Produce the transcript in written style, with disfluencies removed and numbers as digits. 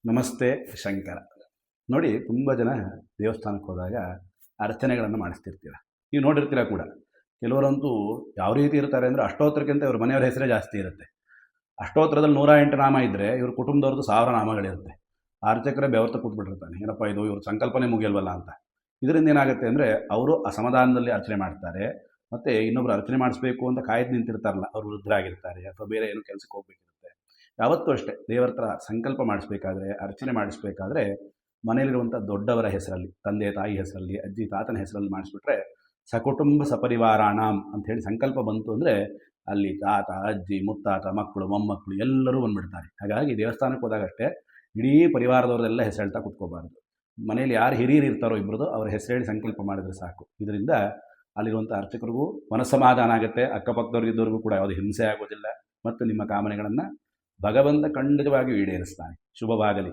ನಮಸ್ತೆ ಶಂಕರ. ನೋಡಿ, ತುಂಬ ಜನ ದೇವಸ್ಥಾನಕ್ಕೆ ಹೋದಾಗ ಅರ್ಚನೆಗಳನ್ನು ಮಾಡಿಸ್ತಿರ್ತೀರ. ನೀವು ನೋಡಿರ್ತೀರ ಕೂಡ. ಕೆಲವರಂತೂ ಯಾವ ರೀತಿ ಇರ್ತಾರೆ ಅಂದರೆ ಅಷ್ಟೋತ್ತರಕ್ಕಿಂತ ಇವ್ರ ಮನೆಯವರ ಹೆಸರೇ ಜಾಸ್ತಿ ಇರುತ್ತೆ. ಅಷ್ಟೋತ್ತರದಲ್ಲಿ 108 ನಾಮ ಇದ್ದರೆ ಇವ್ರ ಕುಟುಂಬದವ್ರದ್ದು 1000 ನಾಮಗಳಿರುತ್ತೆ. ಆ ಅರ್ಚಕರೇ ಬೆವರ್ತ ಕೂತ್ಬಿಟ್ಟಿರ್ತಾನೆ, ಏನಪ್ಪ ಇದು ಇವ್ರ ಸಂಕಲ್ಪನೆ ಮುಗಿಯಲ್ವಲ್ಲ ಅಂತ. ಇದರಿಂದ ಏನಾಗುತ್ತೆ ಅಂದರೆ ಅವರು ಅಸಮಾಧಾನದಲ್ಲಿ ಅರ್ಚನೆ ಮಾಡ್ತಾರೆ. ಮತ್ತು ಇನ್ನೊಬ್ರು ಅರ್ಚನೆ ಮಾಡಿಸ್ಬೇಕು ಅಂತ ಕಾಯ್ದು ನಿಂತಿರ್ತಾರಲ್ಲ, ಅವ್ರು ವೃದ್ಧರಾಗಿರ್ತಾರೆ ಅಥವಾ ಬೇರೆ ಏನೋ ಕೆಲಸಕ್ಕೆ ಹೋಗ್ಬೇಕಿರುತ್ತೆ. ಯಾವತ್ತೂ ಅಷ್ಟೇ, ದೇವರ ಹತ್ರ ಸಂಕಲ್ಪ ಮಾಡಿಸ್ಬೇಕಾದ್ರೆ, ಅರ್ಚನೆ ಮಾಡಿಸ್ಬೇಕಾದ್ರೆ ಮನೆಯಲ್ಲಿರುವಂಥ ದೊಡ್ಡವರ ಹೆಸರಲ್ಲಿ, ತಂದೆ ತಾಯಿ ಹೆಸರಲ್ಲಿ, ಅಜ್ಜಿ ತಾತನ ಹೆಸರಲ್ಲಿ ಮಾಡಿಸ್ಬಿಟ್ರೆ ಸಕುಟುಂಬ ಸಪರಿವಾರಾಣಾಂ ಅಂಥೇಳಿ ಸಂಕಲ್ಪ ಬಂತು ಅಂದರೆ ಅಲ್ಲಿ ತಾತ, ಅಜ್ಜಿ, ಮುತ್ತಾತ, ಮಕ್ಕಳು, ಮೊಮ್ಮಕ್ಕಳು ಎಲ್ಲರೂ ಬಂದುಬಿಡ್ತಾರೆ. ಹಾಗಾಗಿ ದೇವಸ್ಥಾನಕ್ಕೆ ಹೋದಾಗಷ್ಟೇ ಇಡೀ ಪರಿವಾರದವ್ರದೆಲ್ಲ ಹೆಸರು ಹೇಳ್ತಾ ಕುತ್ಕೋಬಾರ್ದು. ಮನೆಯಲ್ಲಿ ಯಾರು ಹಿರಿಯರು ಇರ್ತಾರೋ ಇಬ್ಬರದು ಅವ್ರ ಹೆಸರು ಹೇಳಿ ಸಂಕಲ್ಪ ಮಾಡಿದ್ರೆ ಸಾಕು. ಇದರಿಂದ ಅಲ್ಲಿರುವಂಥ ಅರ್ಚಕರಿಗೂ ಮನಸ್ಸಮಾಧಾನ ಆಗುತ್ತೆ, ಅಕ್ಕಪಕ್ಕದವ್ರಿಗಿದ್ದವ್ರಿಗೂ ಕೂಡ ಯಾವುದೇ ಹಿಂಸೆ ಆಗೋದಿಲ್ಲ ಮತ್ತು ನಿಮ್ಮ ಕಾಮನೆಗಳನ್ನು ಭಗವಂತ ಖಂಡಿತವಾಗಿಯೂ ಈಡೇರಿಸ್ತಾನೆ. ಶುಭವಾಗಲಿ.